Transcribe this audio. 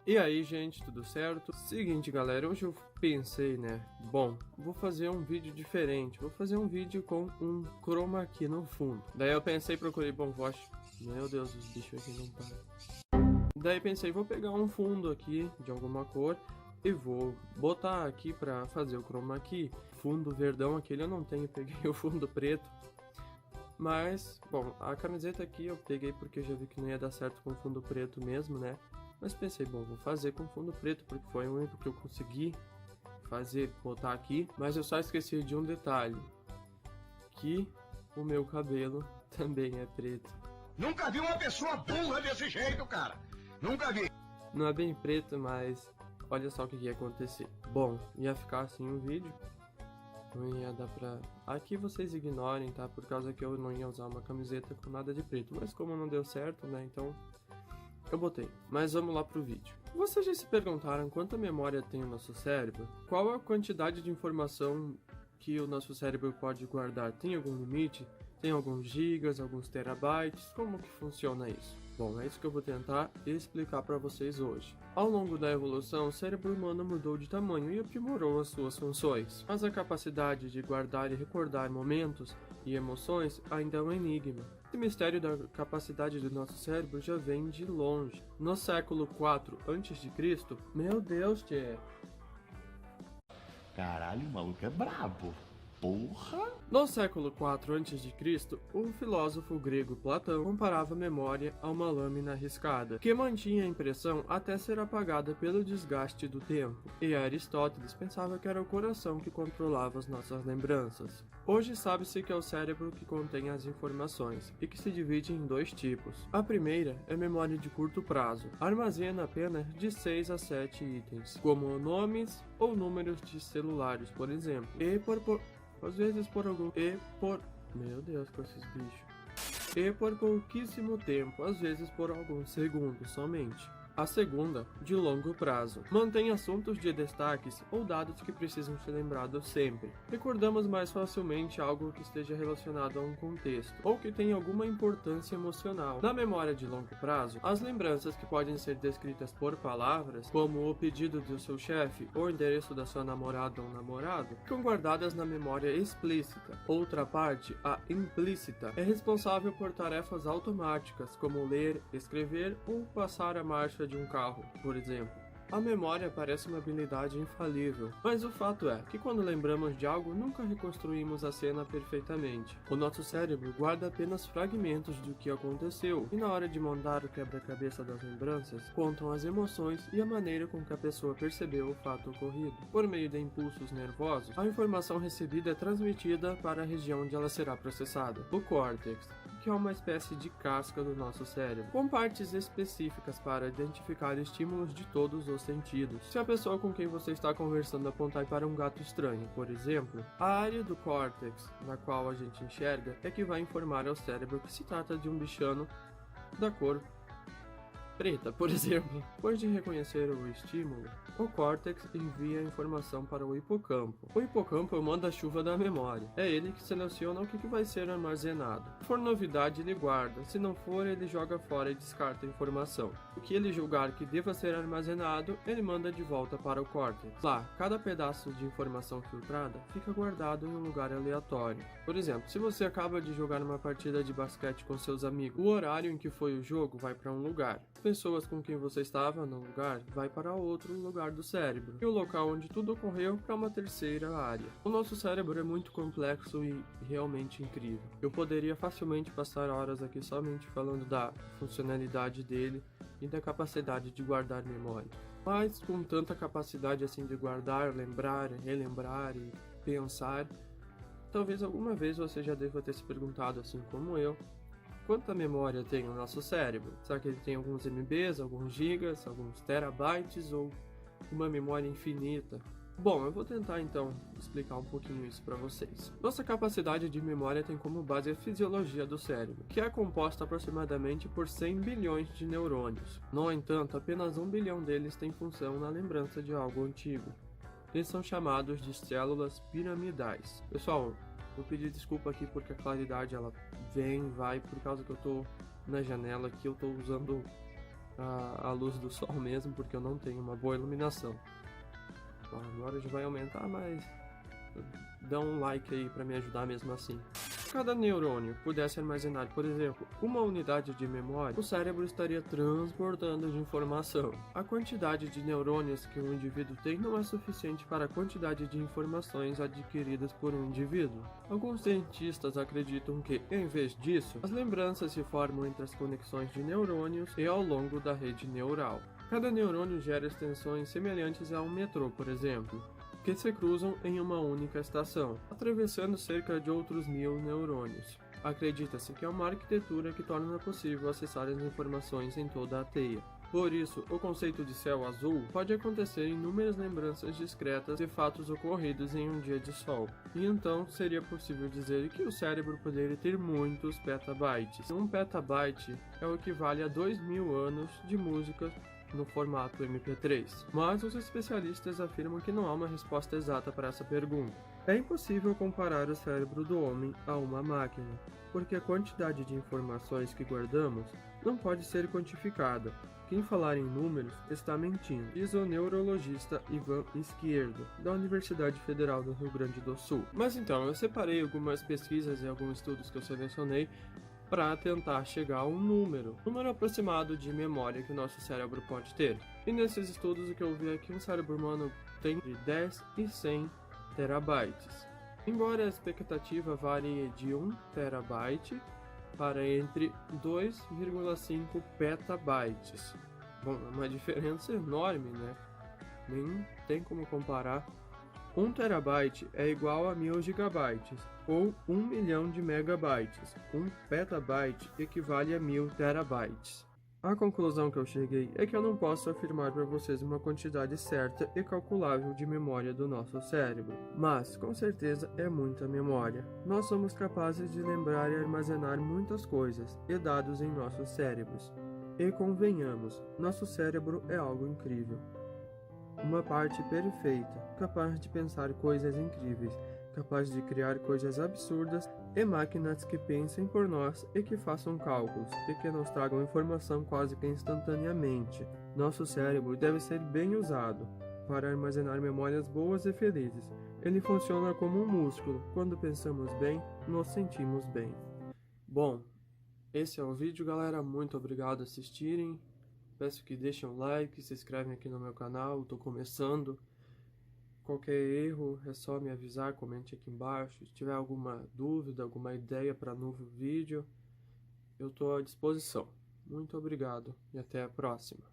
E aí, gente, tudo certo? Seguinte, galera, hoje eu pensei, né? Bom, vou fazer um vídeo diferente. Vou fazer um vídeo com um chroma key no fundo. Daí eu pensei, procurei, bom, meu Deus, os bichos aqui não param. Daí pensei, vou pegar um fundo aqui de alguma cor e vou botar aqui pra fazer o chroma key. Fundo verdão aquele eu não tenho, peguei o fundo preto. Mas, bom, a camiseta aqui eu peguei porque eu já vi que não ia dar certo com fundo preto mesmo, né? Mas pensei, bom, vou fazer com fundo preto, porque foi o único que eu consegui fazer, botar aqui. Mas eu só esqueci de um detalhe, que o meu cabelo também é preto. Nunca vi uma pessoa burra desse jeito, cara. Nunca vi. Não é bem preto, mas olha só o que ia acontecer. Bom, ia ficar assim o vídeo. Não ia dar pra... Aqui vocês ignorem, tá? Por causa que eu não ia usar uma camiseta com nada de preto. Mas como não deu certo, né? Então... eu botei, mas vamos lá pro vídeo. Vocês já se perguntaram quanta memória tem o nosso cérebro? Qual a quantidade de informação que o nosso cérebro pode guardar? Tem algum limite? Tem alguns gigas, alguns terabytes? Como que funciona isso? Bom, é isso que eu vou tentar explicar para vocês hoje. Ao longo da evolução, o cérebro humano mudou de tamanho e aprimorou as suas funções, mas a capacidade de guardar e recordar momentos e emoções ainda é um enigma. Esse mistério da capacidade do nosso cérebro já vem de longe. No século IV a.C., meu Deus, tchê! Caralho, o maluco é brabo. Porra! No século IV a.C., o filósofo grego Platão comparava a memória a uma lâmina riscada, que mantinha a impressão até ser apagada pelo desgaste do tempo, e Aristóteles pensava que era o coração que controlava as nossas lembranças. Hoje sabe-se que é o cérebro que contém as informações, e que se divide em dois tipos. A primeira é memória de curto prazo, armazena apenas de 6 a 7 itens, como nomes ou números de celulares, por exemplo, às vezes meu Deus, com esses bichos. E por pouquíssimo tempo, às vezes por alguns segundos somente. A segunda, de longo prazo, mantém assuntos de destaques ou dados que precisam ser lembrados sempre. Recordamos mais facilmente algo que esteja relacionado a um contexto, ou que tenha alguma importância emocional. Na memória de longo prazo, as lembranças que podem ser descritas por palavras, como o pedido do seu chefe ou o endereço da sua namorada ou namorado, ficam guardadas na memória explícita. Outra parte, a implícita, é responsável por tarefas automáticas, como ler, escrever ou passar a marcha de um carro, por exemplo. A memória parece uma habilidade infalível, mas o fato é que quando lembramos de algo, nunca reconstruímos a cena perfeitamente. O nosso cérebro guarda apenas fragmentos do que aconteceu, e na hora de montar o quebra-cabeça das lembranças, contam as emoções e a maneira com que a pessoa percebeu o fato ocorrido. Por meio de impulsos nervosos, a informação recebida é transmitida para a região onde ela será processada, o córtex, que é uma espécie de casca do nosso cérebro, com partes específicas para identificar estímulos de todos os sentidos. Se a pessoa com quem você está conversando apontar para um gato estranho, por exemplo, a área do córtex na qual a gente enxerga é que vai informar ao cérebro que se trata de um bichano da cor preta, por exemplo. Depois de reconhecer o estímulo, o córtex envia a informação para o hipocampo. O hipocampo é o manda-chuva da memória. É ele que seleciona o que vai ser armazenado. Se for novidade, ele guarda. Se não for, ele joga fora e descarta a informação. O que ele julgar que deva ser armazenado, ele manda de volta para o córtex. Lá, cada pedaço de informação filtrada fica guardado em um lugar aleatório. Por exemplo, se você acaba de jogar uma partida de basquete com seus amigos, o horário em que foi o jogo vai para um lugar. Pessoas com quem você estava no lugar vai para outro lugar do cérebro, e o local onde tudo ocorreu para uma terceira área. O nosso cérebro é muito complexo e realmente incrível. Eu poderia facilmente passar horas aqui somente falando da funcionalidade dele e da capacidade de guardar memória. Mas com tanta capacidade assim de guardar, lembrar, relembrar e pensar, talvez alguma vez você já deva ter se perguntado, assim como eu, quanta memória tem o nosso cérebro? Será que ele tem alguns MBs, alguns gigas, alguns terabytes ou uma memória infinita? Bom, eu vou tentar então explicar um pouquinho isso para vocês. Nossa capacidade de memória tem como base a fisiologia do cérebro, que é composta aproximadamente por 100 bilhões de neurônios. No entanto, apenas 1 bilhão deles tem função na lembrança de algo antigo. Eles são chamados de células piramidais. Pessoal, vou pedir desculpa aqui porque a claridade ela vem e vai por causa que eu tô na janela aqui, eu tô usando a luz do sol mesmo, porque eu não tenho uma boa iluminação. Bom, agora já vai aumentar, mas dá um like aí para me ajudar mesmo assim. Se cada neurônio pudesse armazenar, por exemplo, uma unidade de memória, o cérebro estaria transbordando de informação. A quantidade de neurônios que um indivíduo tem não é suficiente para a quantidade de informações adquiridas por um indivíduo. Alguns cientistas acreditam que, em vez disso, as lembranças se formam entre as conexões de neurônios e ao longo da rede neural. Cada neurônio gera extensões semelhantes a um metrô, por exemplo, que se cruzam em uma única estação, atravessando cerca de outros 1000 neurônios. Acredita-se que é uma arquitetura que torna possível acessar as informações em toda a teia. Por isso, o conceito de céu azul pode acontecer em inúmeras lembranças discretas de fatos ocorridos em um dia de sol. E então seria possível dizer que o cérebro poderia ter muitos petabytes. Um petabyte é o equivale a 2000 anos de música no formato MP3. Mas os especialistas afirmam que não há uma resposta exata para essa pergunta. É impossível comparar o cérebro do homem a uma máquina, porque a quantidade de informações que guardamos não pode ser quantificada. Quem falar em números está mentindo, diz o neurologista Ivan Izquierdo, da Universidade Federal do Rio Grande do Sul. Mas então, eu separei algumas pesquisas e alguns estudos que eu selecionei para tentar chegar a um número aproximado de memória que o nosso cérebro pode ter. E nesses estudos o que eu vi é que um cérebro humano tem entre 10 e 100 terabytes. Embora a expectativa varie de 1 terabyte para entre 2,5 petabytes. Bom, é uma diferença enorme, né? Nem tem como comparar. 1 terabyte é igual a 1000 gigabytes, ou 1 milhão de megabytes. 1 petabyte equivale a 1000 terabytes. A conclusão que eu cheguei é que eu não posso afirmar para vocês uma quantidade certa e calculável de memória do nosso cérebro, mas com certeza é muita memória. Nós somos capazes de lembrar e armazenar muitas coisas e dados em nossos cérebros. E convenhamos, nosso cérebro é algo incrível. Uma parte perfeita, capaz de pensar coisas incríveis, capaz de criar coisas absurdas e máquinas que pensem por nós e que façam cálculos e que nos tragam informação quase que instantaneamente. Nosso cérebro deve ser bem usado para armazenar memórias boas e felizes. Ele funciona como um músculo. Quando pensamos bem, nos sentimos bem. Bom, esse é o vídeo, galera. Muito obrigado por assistirem. Peço que deixem um like, se inscrevem aqui no meu canal, estou começando. Qualquer erro é só me avisar, comente aqui embaixo. Se tiver alguma dúvida, alguma ideia para novo vídeo, eu estou à disposição. Muito obrigado e até a próxima.